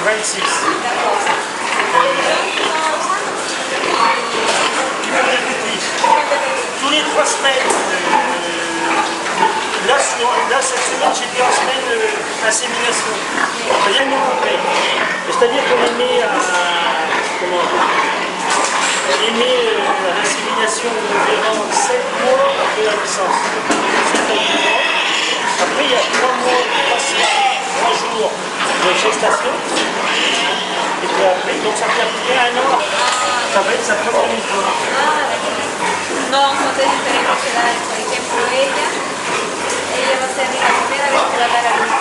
26. Tous les 3 semaines, là cette semaine j'étais en semaine insémination. C'est-à-dire qu'on émet l'insémination environ 7 mois après la naissance. Après il y a 3 mois, 3 jours de gestation. Et puis après, donc ça fait à peu près 1 an. Ça va être sa première mission. No, entonces tenemos que dar, por ejemplo, ella va a ser la primera vez que va a dar a luz.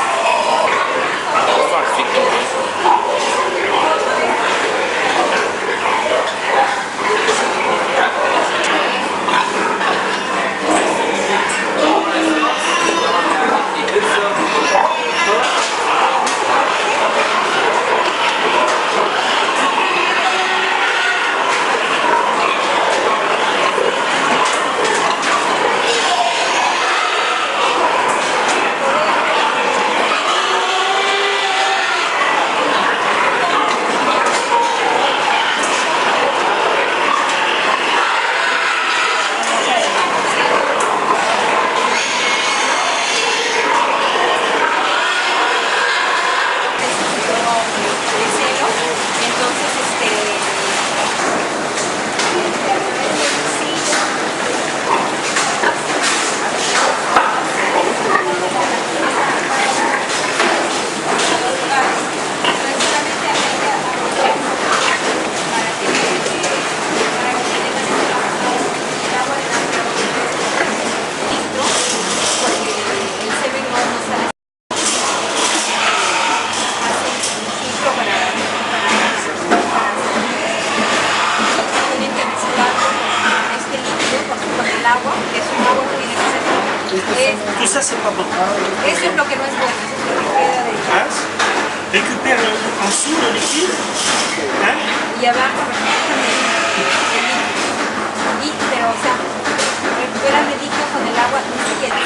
Tout ça, c'est pas bon. Eso es lo que no es bueno, eso es lo que queda de ella. Récupère en dessous le liquide. Y abajo recuperan el líquido. Pero, o sea, recuperan el líquido con el agua, ni siquiera.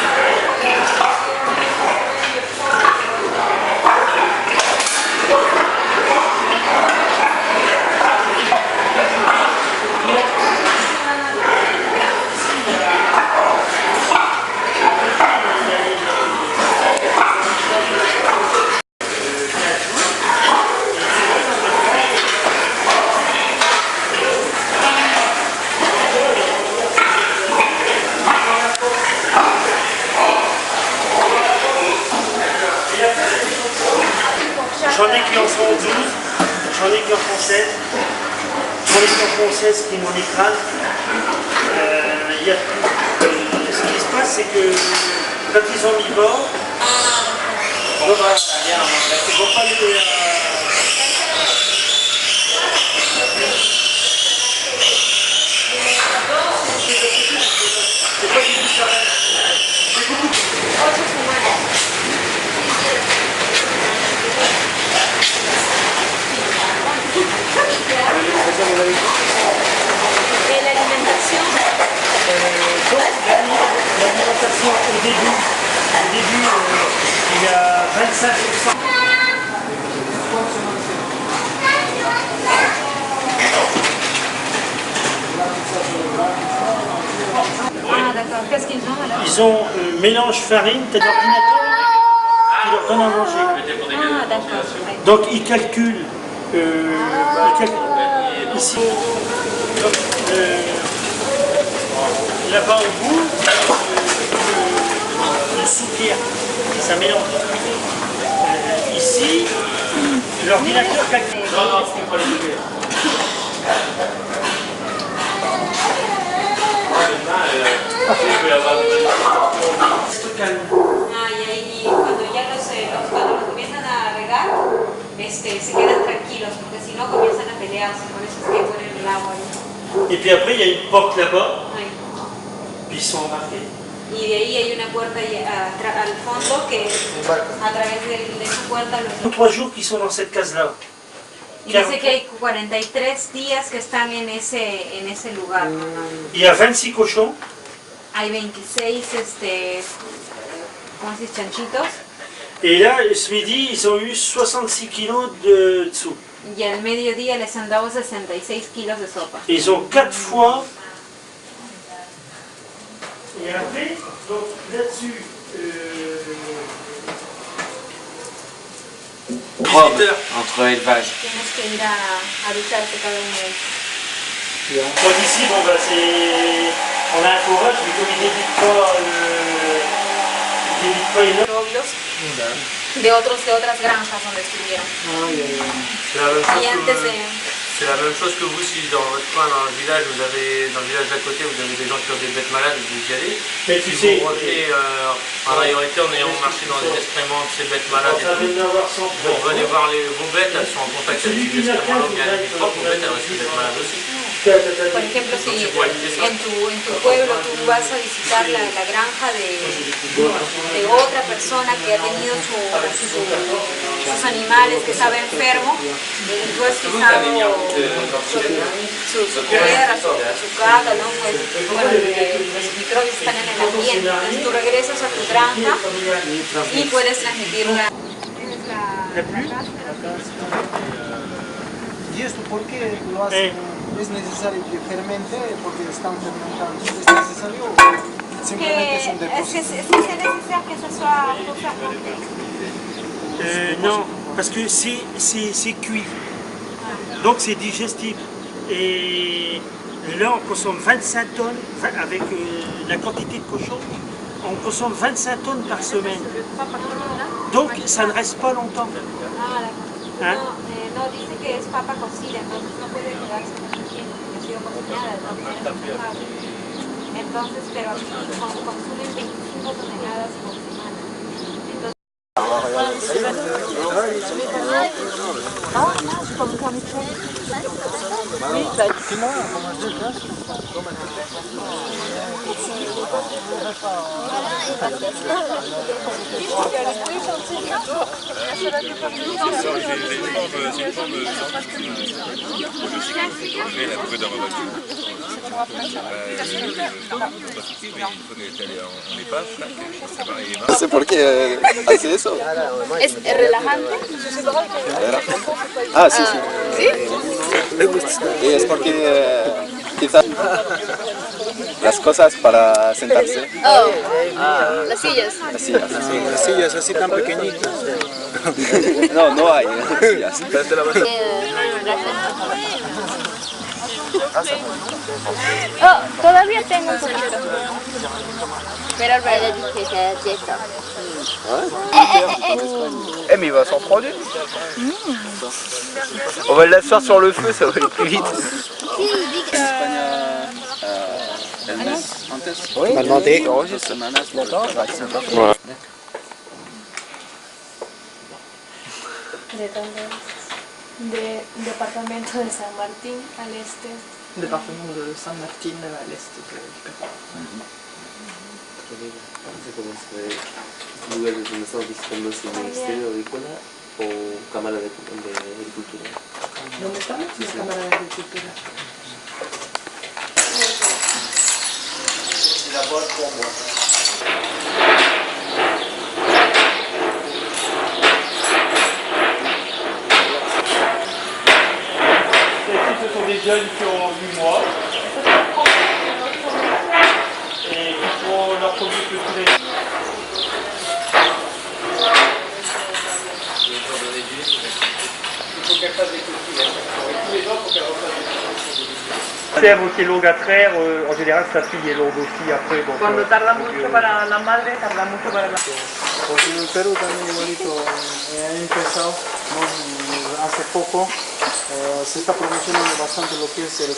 J'en ai qui en font 12, j'en ai qui en font 7, j'en ai qui en font 16 qui m'en écrasent. Ce qui se passe, c'est que quand ils ont mis bord, ils vont pas les... C'est pas du tout ça. C'est beaucoup. Et l'alimentation L'alimentation au début, il y a 25%. Ah d'accord, qu'est-ce qu'ils ont alors? Ils ont mélange farine, t'as l'ordinateur qui leur donne à manger. Ah d'accord. Donc ils calculent, ici, donc, là-bas au bout, le soupir, ça mélange. Ici, l'ordinateur calcule. Ah, y ahí cuando ya cuando los comienzan a regar, se quedan tranquilos, porque si no comienzan a pelearse, por eso es que ponen el agua ahí. Et puis après, il y a une porte là-bas, Ahí. puis ils sont embarqués. Y de ahí hay una puerta al fondo que a través de esa puerta los... 3 jours qu'ils sont dans cette case-là. Y dice que hay 43 días que están en ese lugar. Il y a 26 cochons. Hay 26, ¿cómo se dice? Chanchitos. Et là, ce midi, ils ont eu 66 kilos de dessous. Y al mediodía les han dado 66 kilos de sopa. Ils ont 4 fois. Et après, donc là-dessus, entre élevage. Tienes que ir a ducharte cada uno de ellos. donc ici, bon, bah, on a un courage, mais comme il ne débite pas énorme. De otras granjas donde estuvieron. Y antes de... C'est la même chose que vous si dans votre coin, dans le village d'à côté, vous avez des gens qui ont des bêtes malades et vous y allez. Mais tu Si sais, vous revenez en priorité en ayant marché dans les excréments de ces bêtes malades et tout, vous revenez voir vos bêtes, elles sont en contact avec les excréments bien limitrophes, vos bêtes elles risquent d'être malades aussi. Por ejemplo, si en tu pueblo tú vas a visitar la granja de otra persona que ha tenido sus animales, que estaba enfermo, y tú has pisado su tierra, su caca, ¿no? Pues, bueno, los microbios están en el ambiente, entonces tú regresas a tu granja y puedes transmitirla. ¿Y esto por qué lo hacen? ¿Es necesario que fermente porque están fermentando? ¿Es necesario o simplemente es un depósito? Est-ce que c'est nécessaire que ce soit pour fermenter? Non, parce que c'est cuit. Donc c'est digestible. Et là, on consomme 25 tonnes, avec la quantité de cochons, on consomme 25 tonnes par semaine. Donc ça ne reste pas longtemps. Ah, d'accord. Hein? No, dice que es papa cocida, entonces no puede quedarse mucho tiempo, porque ha sido cocinada de manera normal. Entonces, pero aquí consumen 25 toneladas por semana. Entonces, No sé por qué hace eso. ¿Es relajante? Ah, sí, sí. Y es porque quizás las cosas para sentarse. Oh, las sillas. Las sillas. Las sillas así tan pequeñitas. No, no hay sillas. Oh, todavía tengo un poquito. Pero Eh mais il va s'en prendre une. On va l'asseoir sur le feu, ça va aller plus vite. Voilà. ¿De dónde es? De departamento de San Martín al este. Departamento de San Martín al este de Yucatán. Lugares donde estamos visitando es el Ministerio Agrícola o Cámara de Agricultura. ¿Dónde estamos? En la Cámara de Agricultura. Ce sont des jeunes qui ont 8 mois et qui font leur premier petit. Il faut qu'elle fasse des petits. Tous les ans, il faut qu'elle refasse des petits. La cèvre qui est longue à traire, en général sa fille est longue aussi après. Donc, Cuando tarda mucho para la madre, tarda mucho para la... Pues en el Perú también igualito he empezado, ¿no? Hace poco se está promocionando bastante lo que es el...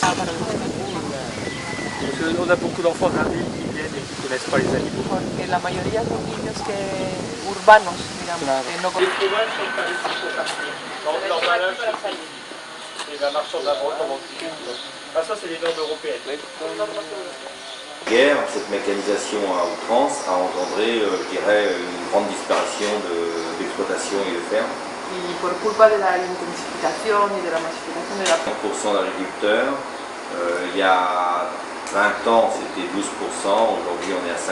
On a beaucoup d'enfants de la ville qui viennent et qui ne connaissent pas les animaux. Porque la mayoría son niños urbanos, digamos, que no Les trouvailles sont pas des dans l'emballage et la marchande à droite en Ah, ça, c'est les normes européennes. Guerre, cette mécanisation à outrance a engendré, je dirais, une grande disparition d'exploitation et de fermes. Y por culpa de la intensificación y de la masificación de la... 30% d'agriculteurs, il y a 20 ans c'était 12%, aujourd'hui on est à 5%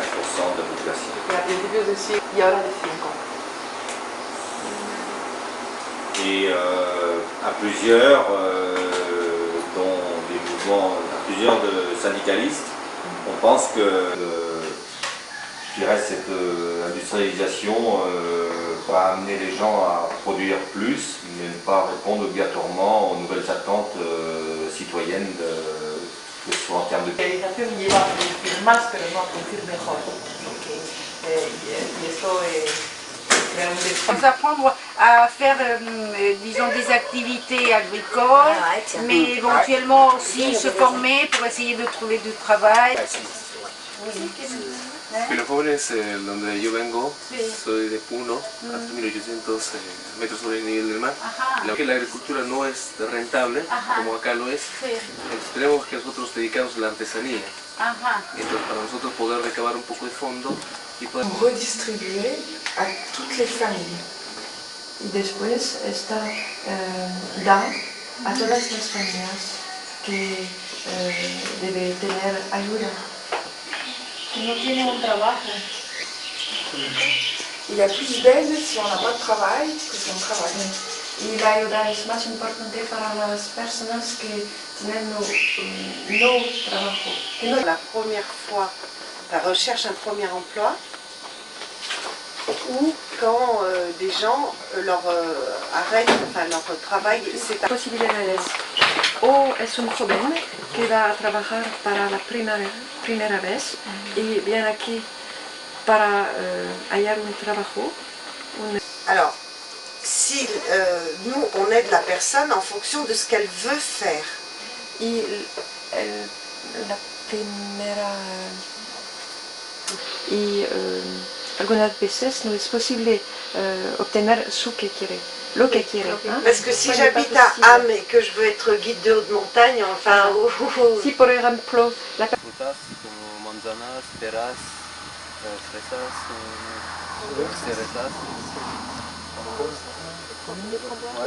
de la population. A principios de siglo y ahora de 5. Et à plusieurs, dont des mouvements, à plusieurs de syndicalistes, on pense que je dirais, cette industrialisation va amener les gens à produire plus, mais ne pas répondre obligatoirement aux nouvelles attentes citoyennes, que ce soit en termes de... Realización lleva a producir más, pero no a producir mejor. Y esto crea un desfase. Apprendre à faire, disons, des activités agricoles, mais éventuellement aussi se former pour essayer de trouver du travail. Que los jóvenes, donde yo vengo, soy de Puno, a 1800 metros sobre el nivel del mar. Que la agricultura no es rentable, como acá lo es, entonces tenemos que nosotros dedicarnos a la artesanía. Entonces, para nosotros poder recabar un poco de fondo y poder Redistribuer a toutes les familles. Y después está dar a todas las familias que deben tener ayuda. No tiene un trabajo. Il y a plus d'aide si on n'a pas de travail que si on travaille. Y la ayuda es más importante para las personas que tienen no trabajo. La première fois, la recherche un premier emploi, ou quand des gens arrêtent leur travail, c'est Posibilidades. O es un joven que va a trabajar para la primera vez y viene aquí para hallar un trabajo. Alors, si nous, on aide la personne en fonction de ce qu'elle veut faire. Y la primera... Y algunas veces no es posible obtener lo que quiere. Parce que si j'habite à Ham et que je veux être guide de haute montagne, enfin... Si por ejemplo... Frutas como manzanas, peras, fresas, cerezas.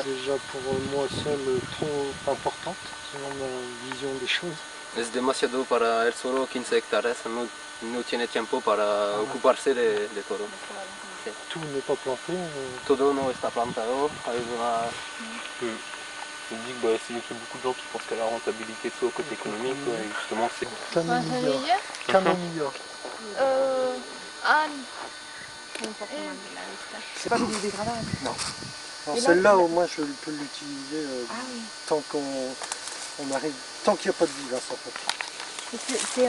Déjà pour moi seul trop importante, selon ma vision des choses. Es demasiado para él solo 15 hectáreas, no tiene tiempo para ocuparse de todo. Sí. Tout n'est pas planté. Todo no está plantado, hay una... Je me dis que il y a beaucoup de gens qui pensent qu'à la rentabilité de ça au côté économique, et justement c'est... Camomilla. C'est pas biodégradable. Non. Celle-là, au moins, je peux l'utiliser tant qu'on arrive, tant qu'il n'y a pas de vivace en fait. C'est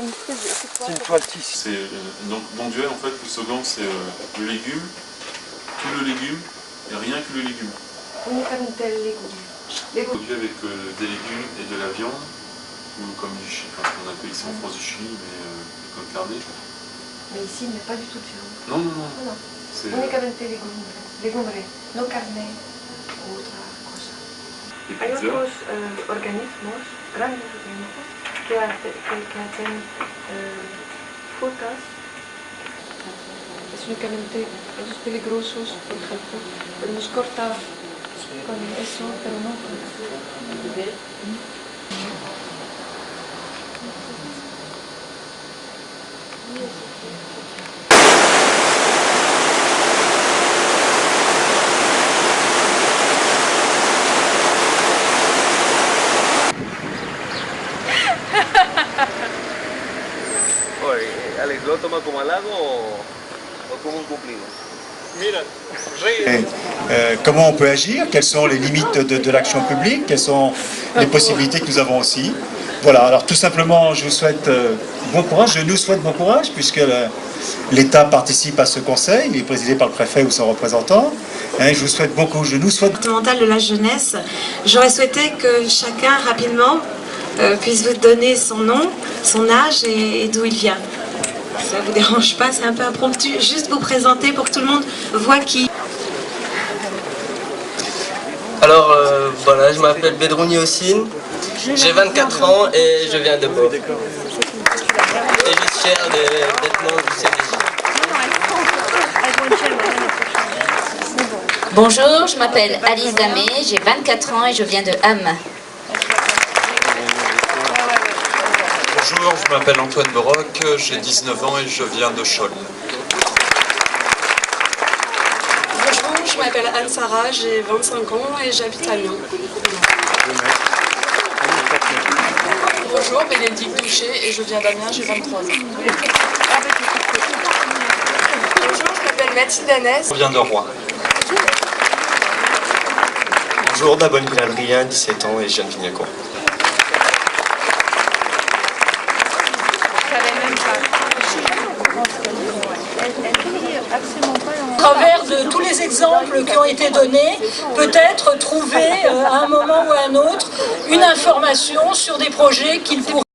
une toile tissée. Donc Bonduel, en fait, le slogan c'est le légume, tout le légume et rien que le légume. Únicamente el légume. Produit avec des légumes et de la viande, ou comme du chili, on appelle ici en France du chili, mais comme carnet. Mais ici, il n'y a pas du tout de viande. Non, non, non. Únicamente legumbre, no carne u otra cosa. Hay otros organismos, grandes organismos, que hacen frutas. Es únicamente esos peligrosos, por ejemplo, podemos cortar con eso, pero no con eso. Oye, Alex, ¿lo toma como halago o como un cumplido? Comment on peut agir, quelles sont les limites de l'action publique, quelles sont les possibilités que nous avons aussi. Voilà, alors tout simplement, je vous souhaite bon courage, je nous souhaite bon courage, puisque l'État participe à ce conseil, il est présidé par le préfet ou son représentant. Hein, je vous souhaite beaucoup, je nous souhaite... Départemental de la jeunesse, j'aurais souhaité que chacun rapidement puisse vous donner son nom, son âge et d'où il vient. Ça ne vous dérange pas, c'est un peu impromptu, juste vous présenter pour que tout le monde voit qui. Alors voilà, je m'appelle Bedrouni Ossine, j'ai 24 ans et je viens de Pau. Et je suis fier d'être membre du CDJ. Bonjour, je m'appelle Alice Damé, j'ai 24 ans et je viens de Ham. Bonjour, je m'appelle Antoine Brock, j'ai 19 ans et je viens de Scholl. Bonjour, je m'appelle m'appelle Anne-Sara, j'ai 25 ans et j'habite à Lyon. Bonjour, Bénédicte Douché et je viens d'Amiens, j'ai 23 ans. Bonjour, je m'appelle Mathilde Annès. Je viens de Rouen. Bonjour, Nabonne Adrien, 17 ans et je viens de Vignacourt. À travers de tous les exemples qui ont été donnés, peut-être trouver à un moment ou à un autre une information sur des projets qu'ils pourraient